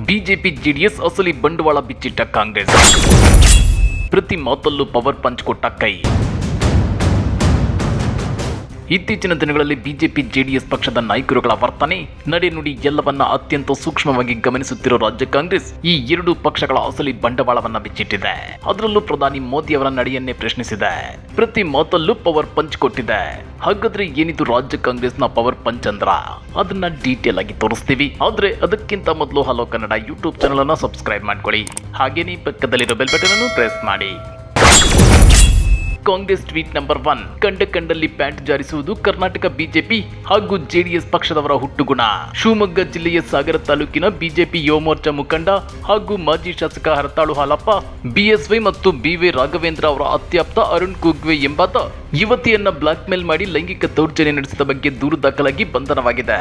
BJP JDS ಅಸಲಿ ಬಂಡವಾಳ ಬಿಚ್ಚಿಟ್ಟ ಕಾಂಗ್ರೆಸ್. ಪ್ರತಿ ಮಾತಲ್ಲೂ ಪವರ್ ಪಂಚ್ ಕೊಟ್ಟ ಕೈ. ಇತ್ತೀಚಿನ ದಿನಗಳಲ್ಲಿ ಬಿಜೆಪಿ ಜೆಡಿಎಸ್ ಪಕ್ಷದ ನಾಯಕರುಗಳ ವರ್ತನೆ, ನಡೆನುಡಿ ಎಲ್ಲವನ್ನ ಅತ್ಯಂತ ಸೂಕ್ಷ್ಮವಾಗಿ ಗಮನಿಸುತ್ತಿರುವ ರಾಜ್ಯ ಕಾಂಗ್ರೆಸ್ ಈ ಎರಡು ಪಕ್ಷಗಳ ಅಸಲಿ ಬಂಡವಾಳವನ್ನ ಬಿಚ್ಚಿಟ್ಟಿದೆ. ಅದರಲ್ಲೂ ಪ್ರಧಾನಿ ಮೋದಿ ಅವರ ನಡೆಯನ್ನೇ ಪ್ರಶ್ನಿಸಿದೆ. ಪ್ರತಿ ಮಾತಲ್ಲೂ ಪವರ್ ಪಂಚ್ ಕೊಟ್ಟಿದೆ. ಹಾಗಾದ್ರೆ ಏನಿದು ರಾಜ್ಯ ಕಾಂಗ್ರೆಸ್ನ ಪವರ್ ಪಂಚ್ ಅಂದ್ರ? ಅದನ್ನ ಡೀಟೇಲ್ ಆಗಿ ತೋರಿಸ್ತೀವಿ. ಆದ್ರೆ ಅದಕ್ಕಿಂತ ಮೊದಲು ಹಲೋ ಕನ್ನಡ ಯೂಟ್ಯೂಬ್ ಚಾನಲ್ ಅನ್ನ ಸಬ್ಸ್ಕ್ರೈಬ್ ಮಾಡ್ಕೊಳ್ಳಿ. ಹಾಗೇನೇ ಪಕ್ಕದಲ್ಲಿರೋ ಬೆಲ್ ಬಟನ್ ಅನ್ನು ಪ್ರೆಸ್ ಮಾಡಿ. Congress tweet number 1. ಕಂಡಲ್ಲಿ ಪ್ಯಾಂಟ್ ಜಾರಿಸುವುದು ಕರ್ನಾಟಕ ಬಿಜೆಪಿ ಹಾಗೂ ಜೆಡಿಎಸ್ ಪಕ್ಷದವರ ಹುಟ್ಟುಗುಣ. ಶಿವಮೊಗ್ಗ ಜಿಲ್ಲೆಯ ಸಾಗರ ತಾಲೂಕಿನ ಬಿಜೆಪಿ ಯುವ ಮೋರ್ಚಾ ಮುಖಂಡ ಹಾಗೂ ಮಾಜಿ ಶಾಸಕ ಹರತಾಳು ಹಾಲಪ್ಪ, ಬಿಎಸ್ವೈ ಮತ್ತು ಬಿವೈ ರಾಘವೇಂದ್ರ ಅವರ ಅತ್ಯಾಪ್ತ ಅರುಣ್ ಕುಗ್ವೆ ಎಂಬಾತ ಯುವತಿಯನ್ನ ಬ್ಲಾಕ್ ಮೇಲ್ ಮಾಡಿ ಲೈಂಗಿಕ ದೌರ್ಜನ್ಯ ನಡೆಸಿದ ಬಗ್ಗೆ ದೂರು ದಾಖಲಾಗಿ ಬಂಧನವಾಗಿದೆ.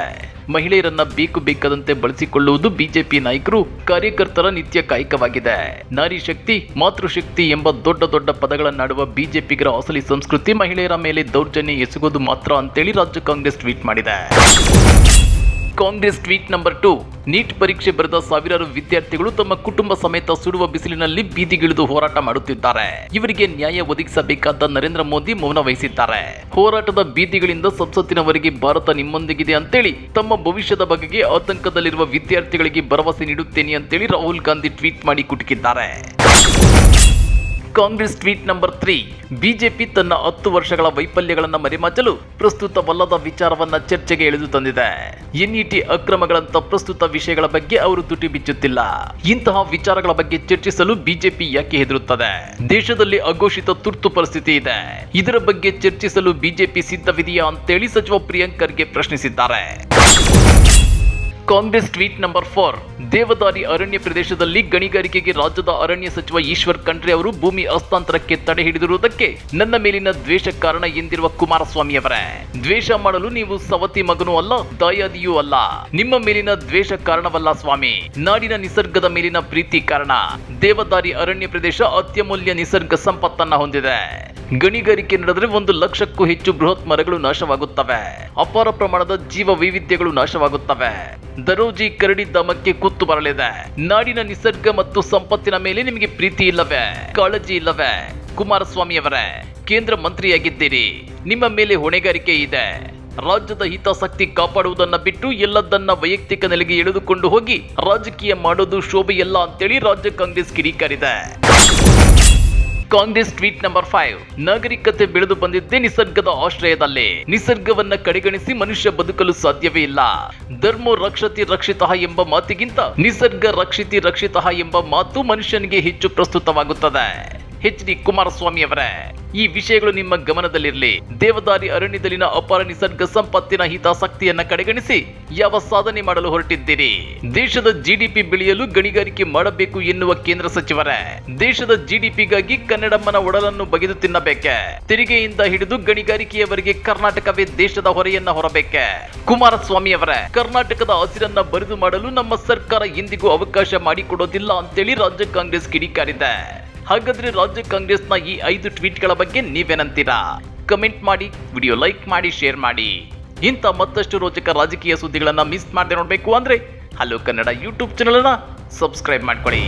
ಮಹಿಳೆಯರನ್ನ ಬೇಕಾದಂತೆ ಬಳಸಿಕೊಳ್ಳುವುದು ಬಿಜೆಪಿ ನಾಯಕರು ಕಾರ್ಯಕರ್ತರ ನಿತ್ಯ ಕಾಯಕವಾಗಿದೆ. ನಾರಿ ಶಕ್ತಿ, ಮಾತೃಶಕ್ತಿ ಎಂಬ ದೊಡ್ಡ ಪದಗಳನ್ನಾಡುವ ಬಿಜೆಪಿಗರ ಅಸಲಿ ಸಂಸ್ಕೃತಿ ಮಹಿಳೆಯರ ಮೇಲೆ ದೌರ್ಜನ್ಯ ಎಸಗೋದು ಮಾತ್ರ ಅಂತೇಳಿ ರಾಜ್ಯ ಕಾಂಗ್ರೆಸ್ ಟ್ವೀಟ್ ಮಾಡಿದೆ. Congress tweet number 2. ನೀಟ್ ಪರೀಕ್ಷೆ ಬರೆದ ಸಾವಿರಾರು ವಿದ್ಯಾರ್ಥಿಗಳು ತಮ್ಮ ಕುಟುಂಬ ಸಮೇತ ಸುಡುವ ಬಿಸಿಲಿನಲ್ಲಿ ಬೀದಿಗಿಳಿದು ಹೋರಾಟ ಮಾಡುತ್ತಿದ್ದಾರೆ. ಇವರಿಗೆ ನ್ಯಾಯ ಒದಗಿಸಬೇಕಾದ ನರೇಂದ್ರ ಮೋದಿ ಮೌನ ವಹಿಸಿದ್ದಾರೆ. ಹೋರಾಟದ ಬೀದಿಗಳಿಂದ ಸಂಸತ್ತಿನವರೆಗೆ ಭಾರತ ನಿಮ್ಮೊಂದಿಗಿದೆ ಅಂತೇಳಿ ತಮ್ಮ ಭವಿಷ್ಯದ ಬಗೆಗೆ ಆತಂಕದಲ್ಲಿರುವ ವಿದ್ಯಾರ್ಥಿಗಳಿಗೆ ಭರವಸೆ ನೀಡುತ್ತೇನೆ ಅಂತೇಳಿ ರಾಹುಲ್ ಗಾಂಧಿ ಟ್ವೀಟ್ ಮಾಡಿ ಕುಟುಕಿದ್ದಾರೆ. Congress tweet number 3. ಬಿಜೆಪಿ ತನ್ನ 10 ವರ್ಷಗಳ ವೈಫಲ್ಯಗಳನ್ನು ಮರೆಮಾಚಲು ಪ್ರಸ್ತುತವಲ್ಲದ ವಿಚಾರವನ್ನ ಚರ್ಚೆಗೆ ಎಳೆದು ತಂದಿದೆ. ಎನ್ಇಟಿ ಅಕ್ರಮಗಳಂತ ಪ್ರಸ್ತುತ ವಿಷಯಗಳ ಬಗ್ಗೆ ಅವರು ತುಟಿ ಬಿಚ್ಚುತ್ತಿಲ್ಲ. ಇಂತಹ ವಿಚಾರಗಳ ಬಗ್ಗೆ ಚರ್ಚಿಸಲು ಬಿಜೆಪಿ ಯಾಕೆ ಹೆದರುತ್ತದೆ? ದೇಶದಲ್ಲಿ ಅಘೋಷಿತ ತುರ್ತು ಪರಿಸ್ಥಿತಿ ಇದೆ. ಇದರ ಬಗ್ಗೆ ಚರ್ಚಿಸಲು ಬಿಜೆಪಿ ಸಿದ್ಧವಿದೆಯಾ ಅಂತೇಳಿ ಸಚಿವ ಪ್ರಿಯಾಂಕ್ ಖರ್ಗೆ ಪ್ರಶ್ನಿಸಿದ್ದಾರೆ. Congress tweet number 4. ದೇವದಾರಿ ಅರಣ್ಯ ಪ್ರದೇಶದಲ್ಲಿ ಗಣಿಗಾರಿಕೆಗೆ ರಾಜ್ಯದ ಅರಣ್ಯ ಸಚಿವ ಈಶ್ವರ್ ಖಂಡ್ರೆ ಅವರು ಭೂಮಿ ಹಸ್ತಾಂತರಕ್ಕೆ ತಡೆ ಹಿಡಿದಿರುವುದಕ್ಕೆ ನನ್ನ ಮೇಲಿನ ದ್ವೇಷ ಕಾರಣ ಎಂದಿರುವ ಕುಮಾರಸ್ವಾಮಿ ಅವರೇ, ದ್ವೇಷ ಮಾಡಲು ನೀವು ಸವತಿ ಮಗನೂ ಅಲ್ಲ, ದಾಯಾದಿಯೂ ಅಲ್ಲ. ನಿಮ್ಮ ಮೇಲಿನ ದ್ವೇಷ ಕಾರಣವಲ್ಲ ಸ್ವಾಮಿ, ನಾಡಿನ ನಿಸರ್ಗದ ಮೇಲಿನ ಪ್ರೀತಿ ಕಾರಣ. ದೇವದಾರಿ ಅರಣ್ಯ ಪ್ರದೇಶ ಅತ್ಯಮೂಲ್ಯ ನಿಸರ್ಗ ಸಂಪತ್ತನ್ನ ಹೊಂದಿದೆ. ಗಣಿಗಾರಿಕೆ ನಡೆದರೆ 1 ಲಕ್ಷಕ್ಕೂ ಹೆಚ್ಚು ಬೃಹತ್ ಮರಗಳು ನಾಶವಾಗುತ್ತವೆ. ಅಪಾರ ಪ್ರಮಾಣದ ಜೀವ ವೈವಿಧ್ಯಗಳು ನಾಶವಾಗುತ್ತವೆ. ದರೋಜಿ ಕರಡಿ ಧಾಮಕ್ಕೆ ಕುತ್ತು ಬರಲಿದೆ. ನಾಡಿನ ನಿಸರ್ಗ ಮತ್ತು ಸಂಪತ್ತಿನ ಮೇಲೆ ನಿಮಗೆ ಪ್ರೀತಿ ಇಲ್ಲವೇ, ಕಾಳಜಿ ಇಲ್ಲವೇ? ಕುಮಾರಸ್ವಾಮಿ ಅವರೇ, ಕೇಂದ್ರ ಮಂತ್ರಿಯಾಗಿದ್ದೀರಿ, ನಿಮ್ಮ ಮೇಲೆ ಹೊಣೆಗಾರಿಕೆ ಇದೆ. ರಾಜ್ಯದ ಹಿತಾಸಕ್ತಿ ಕಾಪಾಡುವುದನ್ನ ಬಿಟ್ಟು ಎಲ್ಲದನ್ನ ವೈಯಕ್ತಿಕ ನೆಲೆಗೆ ಎಳೆದುಕೊಂಡು ಹೋಗಿ ರಾಜಕೀಯ ಮಾಡೋದು ಶೋಭೆಯಲ್ಲ ಅಂತೇಳಿ ರಾಜ್ಯ ಕಾಂಗ್ರೆಸ್ ಕಿಡಿಕಾರಿದೆ. Congress tweet number 5. ನಾಗರಿಕತೆ ಬೆಳೆದು ಬಂದಿದ್ದೇ ನಿಸರ್ಗದ ಆಶ್ರಯದಲ್ಲಿ. ನಿಸರ್ಗವನ್ನ ಕಡೆಗಣಿಸಿ ಮನುಷ್ಯ ಬದುಕಲು ಸಾಧ್ಯವೇ ಇಲ್ಲ. ಧರ್ಮೋ ರಕ್ಷತಿ ರಕ್ಷಿತಃ ಎಂಬ ಮಾತಿಗಿಂತ ನಿಸರ್ಗ ರಕ್ಷಿತಿ ರಕ್ಷಿತಃ ಎಂಬ ಮಾತು ಮನುಷ್ಯನಿಗೆ ಹೆಚ್ಚು ಪ್ರಸ್ತುತವಾಗುತ್ತದೆ. ಎಚ್.ಡಿ. ಕುಮಾರಸ್ವಾಮಿ ಅವರೇ, ಈ ವಿಷಯಗಳು ನಿಮ್ಮ ಗಮನದಲ್ಲಿರಲಿ. ದೇವದಾರಿ ಅರಣ್ಯದಲ್ಲಿನ ಅಪಾರ ನಿಸರ್ಗ ಸಂಪತ್ತಿನ ಹಿತಾಸಕ್ತಿಯನ್ನ ಕಡೆಗಣಿಸಿ ಯಾವ ಸಾಧನೆ ಮಾಡಲು ಹೊರಟಿದ್ದೀರಿ? ದೇಶದ ಜಿಡಿಪಿ ಬೆಳೆಯಲು ಗಣಿಗಾರಿಕೆ ಮಾಡಬೇಕು ಎನ್ನುವ ಕೇಂದ್ರ ಸಚಿವರೇ, ದೇಶದ ಜಿಡಿಪಿಗಾಗಿ ಕನ್ನಡಮ್ಮನ ಒಡಲನ್ನು ಬಗೆದು ತಿನ್ನಬೇಕೆ? ತೆರಿಗೆಯಿಂದ ಹಿಡಿದು ಗಣಿಗಾರಿಕೆಯವರೆಗೆ ಕರ್ನಾಟಕವೇ ದೇಶದ ಹೊರೆಯನ್ನ ಹೊರಬೇಕೆ? ಕುಮಾರಸ್ವಾಮಿ ಅವರೇ, ಕರ್ನಾಟಕದ ಹಸಿರನ್ನ ಬರಿದು ಮಾಡಲು ನಮ್ಮ ಸರ್ಕಾರ ಎಂದಿಗೂ ಅವಕಾಶ ಮಾಡಿಕೊಡೋದಿಲ್ಲ ಅಂತೇಳಿ ರಾಜ್ಯ ಕಾಂಗ್ರೆಸ್ ಕಿಡಿಕಾರಿದೆ. ಹಾಗಾದ್ರೆ ರಾಜ್ಯ ಕಾಂಗ್ರೆಸ್ನ ಈ 5 ಟ್ವೀಟ್ಗಳ ಬಗ್ಗೆ ನೀವೇನಂತೀರಾ? ಕಮೆಂಟ್ ಮಾಡಿ, ವಿಡಿಯೋ ಲೈಕ್ ಮಾಡಿ, ಶೇರ್ ಮಾಡಿ. ಇಂಥ ಮತ್ತಷ್ಟು ರೋಚಕ ರಾಜಕೀಯ ಸುದ್ದಿಗಳನ್ನ ಮಿಸ್ ಮಾಡದೆ ನೋಡಬೇಕು ಅಂದ್ರೆ ಹಲೋ ಕನ್ನಡ ಯೂಟ್ಯೂಬ್ ಚಾನಲ್ ಅನ್ನ ಸಬ್ಸ್ಕ್ರೈಬ್ ಮಾಡ್ಕೊಳ್ಳಿ.